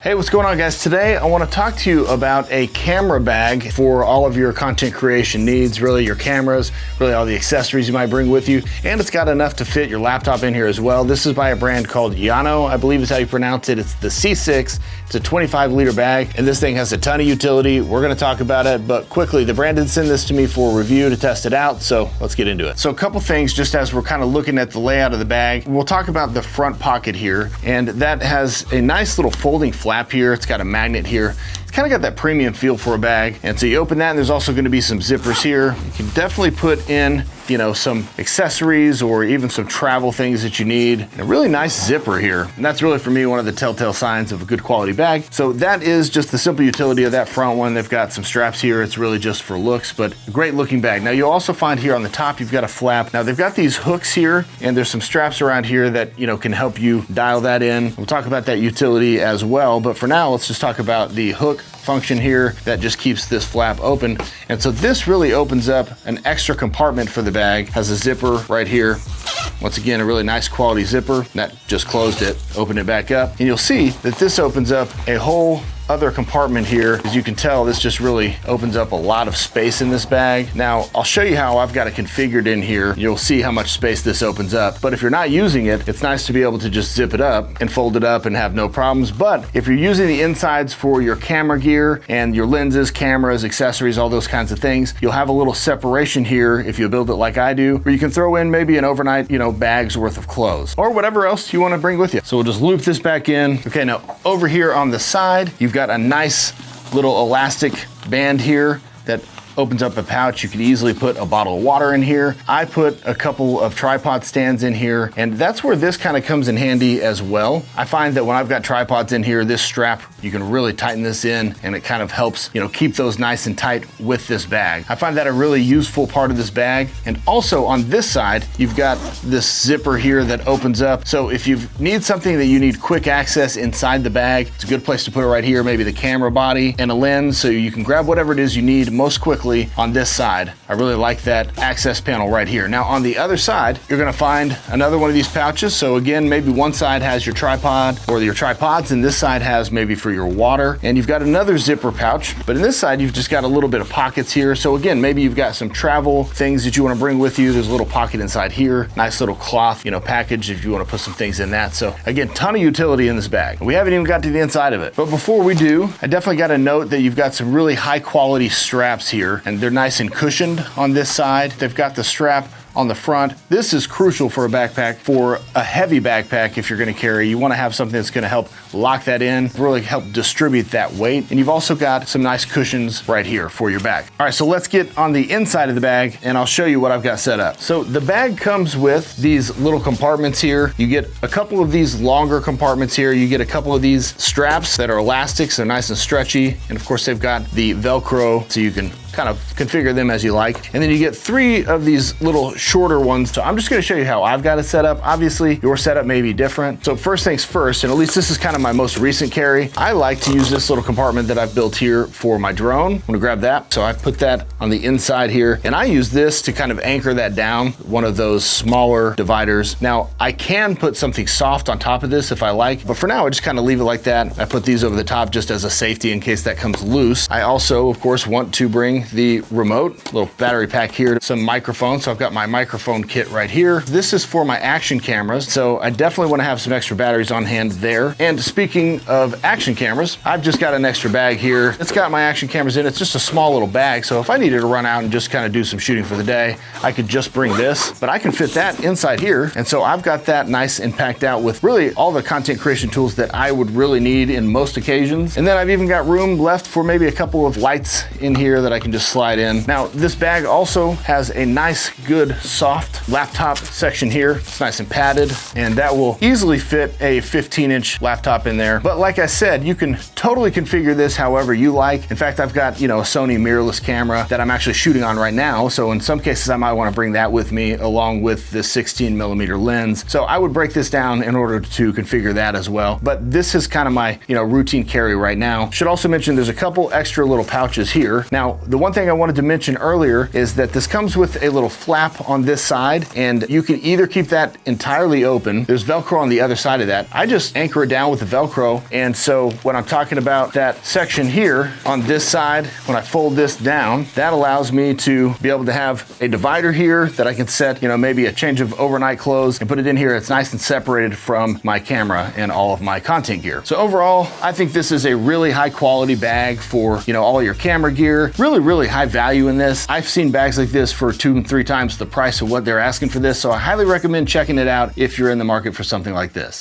Hey, what's going on, guys? Today I want to talk to you about a camera bag for all of your content creation needs, really your cameras, really all the accessories you might bring with you, and it's got enough to fit your laptop in here as well. This is by a brand called Llano, I believe is how you pronounce it. It's the C6, it's a 25-liter bag, and this thing has a ton of utility. We're going to talk about it, but quickly, the brand did send this to me for review to test it out, so let's get into it. So a couple things just as we're kind of looking at the layout of the bag. We'll talk about the front pocket here, and that has a nice little folding flap here. It's got a magnet here. It's kind of got that premium feel for a bag. And so you open that and there's also going to be some zippers here. You can definitely put in, some accessories or even some travel things that you need. And a really nice zipper here. And that's really, for me, one of the telltale signs of a good quality bag. So that is just the simple utility of that front one. They've got some straps here. It's really just for looks, but a great looking bag. Now you'll also find here on the top, you've got a flap. Now they've got these hooks here and there's some straps around here that, can help you dial that in. We'll talk about that utility as well. But for now, let's just talk about the hook function here that just keeps this flap open. And so this really opens up an extra compartment for the bag. Has a zipper right here. Once again, a really nice quality zipper. That just closed it, opened it back up. And you'll see that this opens up a whole other compartment here. As you can tell, this just really opens up a lot of space in this bag. Now, I'll show you how I've got it configured in here. You'll see how much space this opens up. But if you're not using it, it's nice to be able to just zip it up and fold it up and have no problems. But if you're using the insides for your camera gear and your lenses, cameras, accessories, all those kinds of things, you'll have a little separation here if you build it like I do, where you can throw in maybe an overnight, bag's worth of clothes or whatever else you want to bring with you. So we'll just loop this back in. Okay, now over here on the side, you've got a nice little elastic band here that opens up a pouch. You could easily put a bottle of water in here. I put a couple of tripod stands in here, and that's where this kind of comes in handy as well. I find that when I've got tripods in here, this strap, you can really tighten this in and it kind of helps, keep those nice and tight with this bag. I find that a really useful part of this bag. And also on this side, you've got this zipper here that opens up. So if you need something that you need quick access inside the bag, it's a good place to put it right here, maybe the camera body and a lens, so you can grab whatever it is you need most quickly on this side. I really like that access panel right here. Now on the other side, you're gonna find another one of these pouches. So again, maybe one side has your tripod or your tripods, and this side has maybe for your water. And you've got another zipper pouch, but in this side, you've just got a little bit of pockets here. So again, maybe you've got some travel things that you wanna bring with you. There's a little pocket inside here, nice little cloth, package if you wanna put some things in that. So again, ton of utility in this bag. We haven't even got to the inside of it. But before we do, I definitely gotta note that you've got some really high quality straps here, and they're nice and cushioned on this side. They've got the strap on the front. This is crucial for a backpack, for a heavy backpack. If you're going to carry, you want to have something that's going to help lock that in, really help distribute that weight. And you've also got some nice cushions right here for your bag. All right, so let's get on the inside of the bag and I'll show you what I've got set up. So the bag comes with these little compartments here. You get a couple of these longer compartments here. You get a couple of these straps that are elastics. They're nice and stretchy. And of course, they've got the Velcro, so you can kind of configure them as you like. And then you get 3 of these little shorter ones. So I'm just gonna show you how I've got it set up. Obviously, your setup may be different. So first things first, and at least this is kind of my most recent carry, I like to use this little compartment that I've built here for my drone. I'm gonna grab that. So I put that on the inside here, and I use this to kind of anchor that down, one of those smaller dividers. Now, I can put something soft on top of this if I like, but for now, I just kind of leave it like that. I put these over the top just as a safety in case that comes loose. I also, of course, want to bring the remote, little battery pack here, some microphones. So I've got my microphone kit right here. This is for my action cameras. So I definitely want to have some extra batteries on hand there. And speaking of action cameras, I've just got an extra bag here. It's got my action cameras in. It's just a small little bag. So if I needed to run out and just kind of do some shooting for the day, I could just bring this, but I can fit that inside here. And so I've got that nice and packed out with really all the content creation tools that I would really need in most occasions. And then I've even got room left for maybe a couple of lights in here that I can just slide in. Now, this bag also has a nice, good, soft laptop section here. It's nice and padded, and that will easily fit a 15-inch laptop in there. But like I said, you can totally configure this however you like. In fact, I've got, a Sony mirrorless camera that I'm actually shooting on right now. So in some cases, I might want to bring that with me along with the 16mm lens. So I would break this down in order to configure that as well. But this is kind of my, routine carry right now. Should also mention there's a couple extra little pouches here. Now, the one thing I wanted to mention earlier is that this comes with a little flap on this side, and you can either keep that entirely open. There's Velcro on the other side of that. I just anchor it down with the Velcro, and so when I'm talking about that section here on this side, when I fold this down, that allows me to be able to have a divider here that I can set, maybe a change of overnight clothes and put it in here. It's nice and separated from my camera and all of my content gear. So overall, I think this is a really high quality bag for, all your camera gear. Really, really high value in this. I've seen bags like this for 2 and 3 times the price of what they're asking for this. So I highly recommend checking it out if you're in the market for something like this.